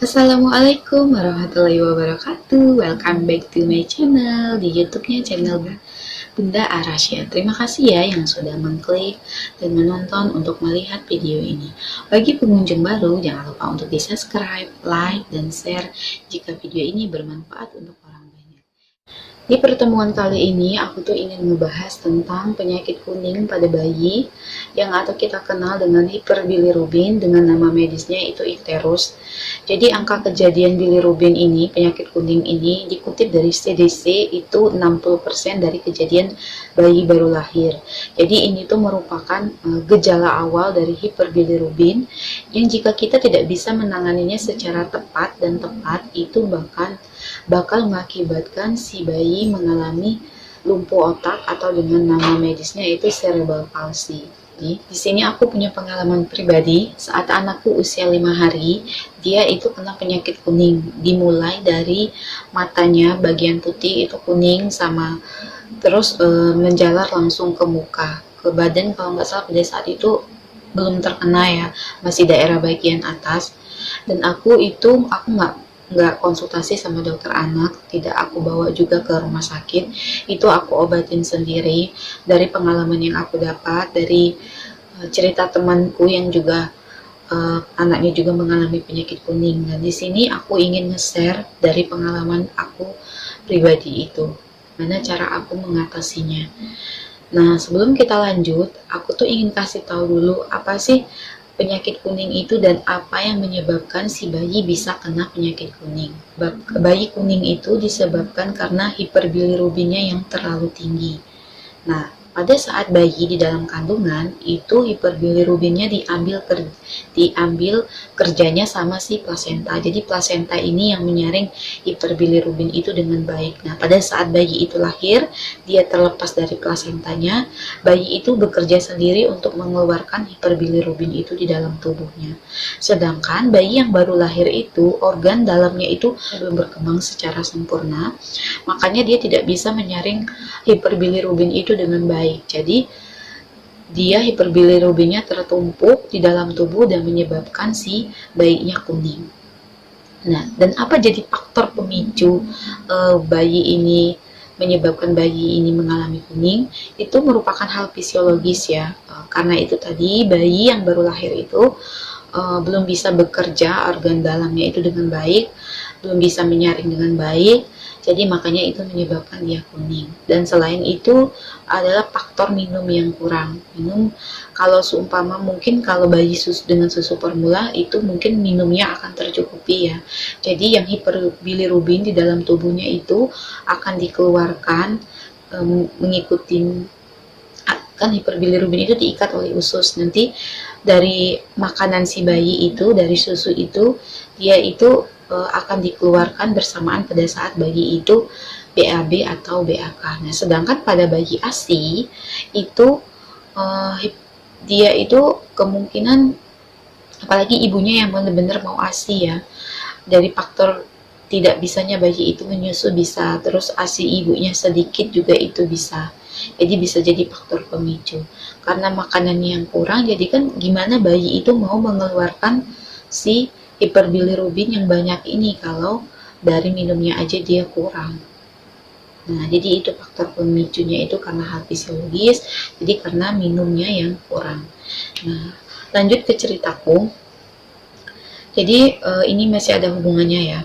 Assalamualaikum warahmatullahi wabarakatuh. Welcome back to my channel di YouTube-nya channel Bunda Arasya. Terima kasih ya yang sudah mengklik dan menonton untuk melihat video ini. Bagi pengunjung baru, jangan lupa untuk di-subscribe, like, dan share jika video ini bermanfaat untuk orang banyak. Di pertemuan kali ini, aku tuh ingin ngebahas tentang penyakit kuning pada bayi yang atau kita kenal dengan hiperbilirubin, dengan nama medisnya itu ikterus. Jadi angka kejadian bilirubin ini, penyakit kuning ini dikutip dari CDC itu 60% dari kejadian bayi baru lahir. Jadi ini tuh merupakan gejala awal dari hiperbilirubin yang jika kita tidak bisa menanganinya secara tepat itu bakal mengakibatkan si bayi mengalami lumpuh otak atau dengan nama medisnya itu cerebral palsy. Di sini aku punya pengalaman pribadi saat anakku usia 5 hari, dia itu kena penyakit kuning. Dimulai dari matanya bagian putih itu kuning sama terus menjalar langsung ke muka, ke badan. Kalau nggak salah pada saat itu belum terkena ya, masih daerah bagian atas. Dan aku nggak konsultasi sama dokter anak, tidak aku bawa juga ke rumah sakit, itu aku obatin sendiri dari pengalaman yang aku dapat dari cerita temanku yang juga anaknya juga mengalami penyakit kuning. Nah di sini aku ingin nge-share dari pengalaman aku pribadi itu, mana cara aku mengatasinya. Nah sebelum kita lanjut, aku tuh ingin kasih tahu dulu apa sih penyakit kuning itu dan apa yang menyebabkan si bayi bisa kena penyakit kuning. Bayi kuning itu disebabkan karena hiperbilirubinnya yang terlalu tinggi. Nah, pada saat bayi di dalam kandungan itu hiperbilirubinnya diambil kerjanya sama si plasenta. Jadi plasenta ini yang menyaring hiperbilirubin itu dengan baik. Nah, pada saat bayi itu lahir, dia terlepas dari plasentanya, bayi itu bekerja sendiri untuk mengeluarkan hiperbilirubin itu di dalam tubuhnya. Sedangkan bayi yang baru lahir itu, organ dalamnya itu belum berkembang secara sempurna, makanya dia tidak bisa menyaring hiperbilirubin itu dengan baik. Jadi dia hiperbilirubinnya tertumpuk di dalam tubuh dan menyebabkan si bayinya kuning. Nah, dan apa jadi faktor pemicu bayi ini menyebabkan bayi ini mengalami kuning? Itu merupakan hal fisiologis ya. Karena itu tadi bayi yang baru lahir itu belum bisa bekerja organ dalamnya itu dengan baik, belum bisa menyaring dengan baik. Jadi makanya itu menyebabkan dia kuning. Dan selain itu adalah faktor minum yang kurang. Minum kalau seumpama mungkin kalau bayi dengan susu formula itu mungkin minumnya akan tercukupi ya. Jadi yang hiperbilirubin di dalam tubuhnya itu akan dikeluarkan mengikuti, kan hiperbilirubin itu diikat oleh usus. Nanti dari makanan si bayi itu, dari susu itu, dia itu akan dikeluarkan bersamaan pada saat bayi itu BAB atau BAK. Nah, sedangkan pada bayi ASI itu dia itu kemungkinan, apalagi ibunya yang benar-benar mau ASI ya, dari faktor tidak bisanya bayi itu menyusu bisa, terus ASI ibunya sedikit juga itu bisa. Jadi bisa jadi faktor pemicu. Karena makanannya yang kurang, jadi kan gimana bayi itu mau mengeluarkan si hiperbilirubin yang banyak ini kalau dari minumnya aja dia kurang. Nah, jadi itu faktor pemicunya itu karena hal fisiologis, jadi karena minumnya yang kurang. Nah, lanjut ke ceritaku. Jadi ini masih ada hubungannya ya.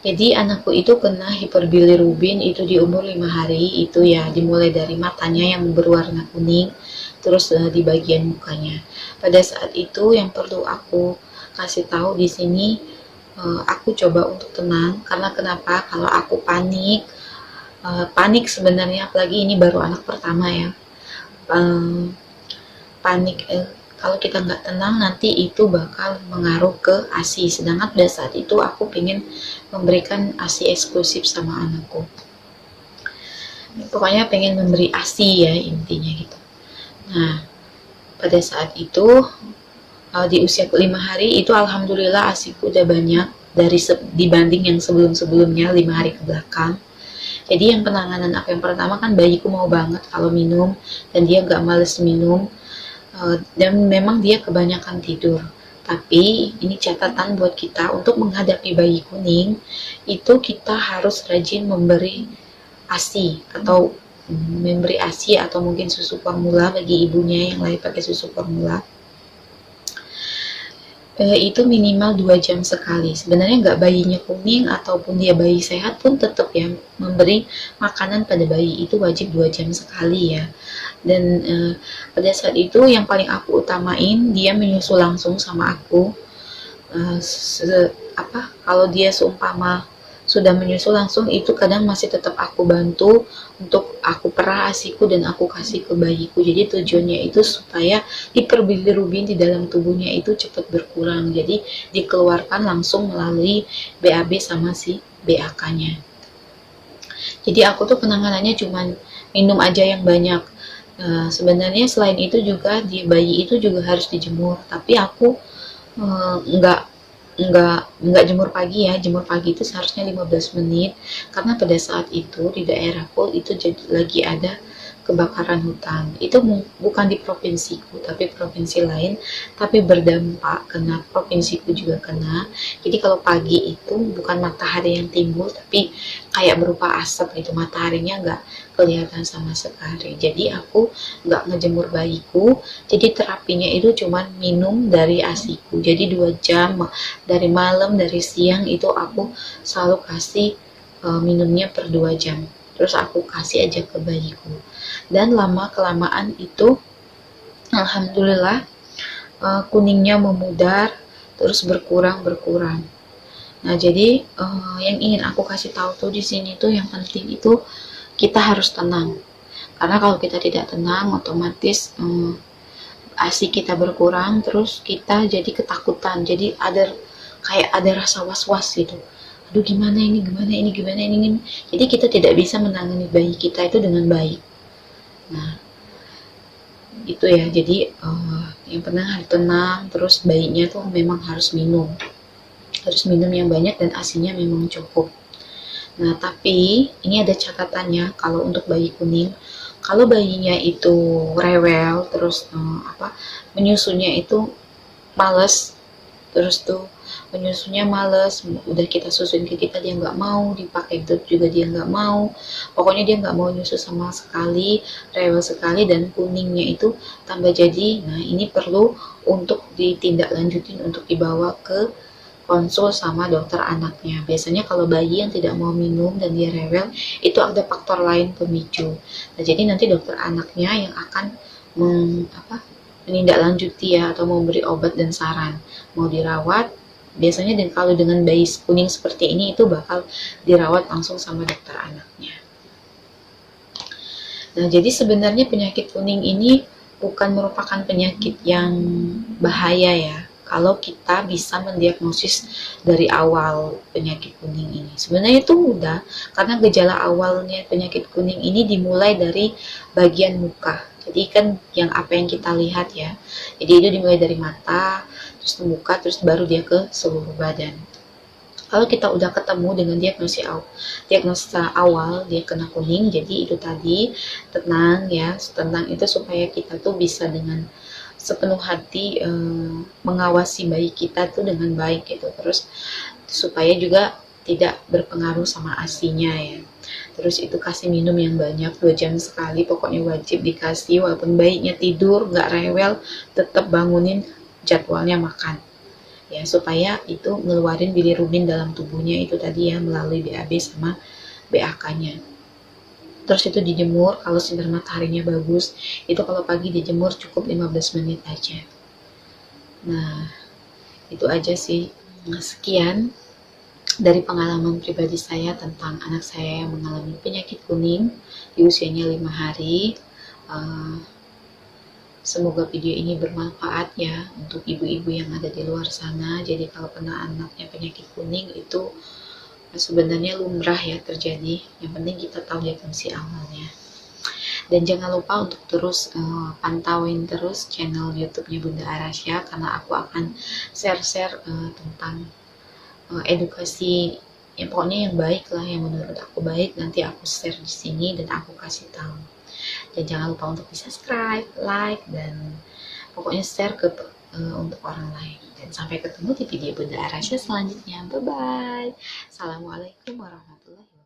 Jadi anakku itu kena hiperbilirubin itu di umur 5 hari itu ya, dimulai dari matanya yang berwarna kuning, terus di bagian mukanya. Pada saat itu yang perlu aku kasih tahu di sini, aku coba untuk tenang. Karena kenapa? Kalau aku panik sebenarnya, apalagi ini baru anak pertama ya, panik kalau kita nggak tenang nanti itu bakal mengaruh ke ASI. Sedangkan pada saat itu aku pengen memberikan ASI eksklusif sama anakku, pokoknya pengen memberi ASI ya intinya gitu. Nah pada saat itu di usia 5 hari itu alhamdulillah ASIku udah banyak dibanding yang sebelum-sebelumnya 5 hari ke belakang. Jadi yang penanganan aku yang pertama kan bayiku mau banget kalau minum dan dia nggak males minum, dan memang dia kebanyakan tidur. Tapi ini catatan buat kita untuk menghadapi bayi kuning, itu kita harus rajin memberi ASI atau memberi ASI atau mungkin susu formula bagi ibunya yang lagi pakai susu formula. Itu minimal 2 jam sekali. Sebenarnya nggak bayinya kuning ataupun dia bayi sehat pun tetap ya memberi makanan pada bayi itu wajib 2 jam sekali ya. Dan pada saat itu yang paling aku utamain dia menyusu langsung sama aku. Kalau dia seumpama sudah menyusul langsung itu kadang masih tetap aku bantu untuk aku perah ASIku dan aku kasih ke bayiku. Jadi tujuannya itu supaya hiperbilirubin di dalam tubuhnya itu cepat berkurang, jadi dikeluarkan langsung melalui BAB sama si BAK-nya. Jadi aku tuh penanganannya cuman minum aja yang banyak. Sebenarnya selain itu juga di bayi itu juga harus dijemur, tapi aku nggak jemur pagi ya. Jemur pagi itu seharusnya 15 menit karena pada saat itu di daerahku itu jadi lagi ada kebakaran hutan. Itu bukan di provinsiku tapi provinsi lain, tapi berdampak kena provinsiku juga kena. Jadi kalau pagi itu bukan matahari yang timbul tapi kayak berupa asap gitu, mataharinya nggak kelihatan sama sekali. Jadi aku nggak ngejemur bayiku, jadi terapinya itu cuman minum dari ASIku. Jadi 2 jam dari malam dari siang itu aku selalu kasih minumnya per 2 jam. Terus aku kasih aja ke bayiku. Dan lama kelamaan itu alhamdulillah kuningnya memudar terus berkurang. Nah, jadi yang ingin aku kasih tahu tuh di sini tuh yang penting itu kita harus tenang. Karena kalau kita tidak tenang otomatis ASI kita berkurang, terus kita jadi ketakutan. Jadi kayak ada rasa was-was gitu. Aduh gimana ini. Jadi kita tidak bisa menangani bayi kita itu dengan baik. Nah, itu ya. Jadi yang penting harus tenang, terus bayinya tuh memang harus minum yang banyak dan ASINya memang cukup. Nah, tapi ini ada catatannya kalau untuk bayi kuning, kalau bayinya itu rewel, terus menyusunya itu males, terus tuh menyusunya males, udah kita susuin ke kita dia nggak mau, dipakai drip juga dia nggak mau, pokoknya dia nggak mau nyusu sama sekali, rewel sekali dan kuningnya itu tambah jadi. Nah, ini perlu untuk ditindaklanjutin untuk dibawa ke konsul sama dokter anaknya. Biasanya kalau bayi yang tidak mau minum dan dia rewel itu ada faktor lain pemicu. Nah, jadi nanti dokter anaknya yang akan menindaklanjuti ya atau memberi obat dan saran mau dirawat. Biasanya kalau dengan bayi kuning seperti ini itu bakal dirawat langsung sama dokter anaknya. Nah, jadi sebenarnya penyakit kuning ini bukan merupakan penyakit yang bahaya ya, kalau kita bisa mendiagnosis dari awal penyakit kuning ini. Sebenarnya itu mudah, karena gejala awalnya penyakit kuning ini dimulai dari bagian muka. Jadi kan apa yang kita lihat ya. Jadi itu dimulai dari mata, terus ke muka, terus baru dia ke seluruh badan. Kalau kita udah ketemu dengan diagnosa awal dia kena kuning, jadi itu tadi tenang ya, tenang itu supaya kita tuh bisa dengan sepenuh hati mengawasi bayi kita tuh dengan baik gitu, terus supaya juga tidak berpengaruh sama ASINya ya. Terus itu kasih minum yang banyak 2 jam sekali, pokoknya wajib dikasih walaupun bayinya tidur nggak rewel, tetap bangunin jadwalnya makan ya, supaya itu ngeluarin bilirubin dalam tubuhnya itu tadi ya melalui BAB sama BAK-nya. Terus itu dijemur, kalau sinar mataharinya bagus itu kalau pagi dijemur cukup 15 menit aja. Nah, itu aja sih. Sekian dari pengalaman pribadi saya tentang anak saya yang mengalami penyakit kuning di usianya 5 hari. Semoga video ini bermanfaat ya untuk ibu-ibu yang ada di luar sana. Jadi kalau kena anaknya penyakit kuning itu sebenarnya lumrah ya terjadi. Yang penting kita tahu diagnosis awalnya. Dan jangan lupa untuk terus pantauin terus channel YouTube-nya Bunda Arasya, karena aku akan share-share tentang edukasi yang pokoknya yang baik lah, yang menurut aku baik, nanti aku share di sini dan aku kasih tahu. Dan jangan lupa untuk di subscribe, like, dan pokoknya share ke untuk orang lain. Dan sampai ketemu di video Bunda Arasya selanjutnya. Bye bye. Assalamualaikum warahmatullahi wabarakatuh.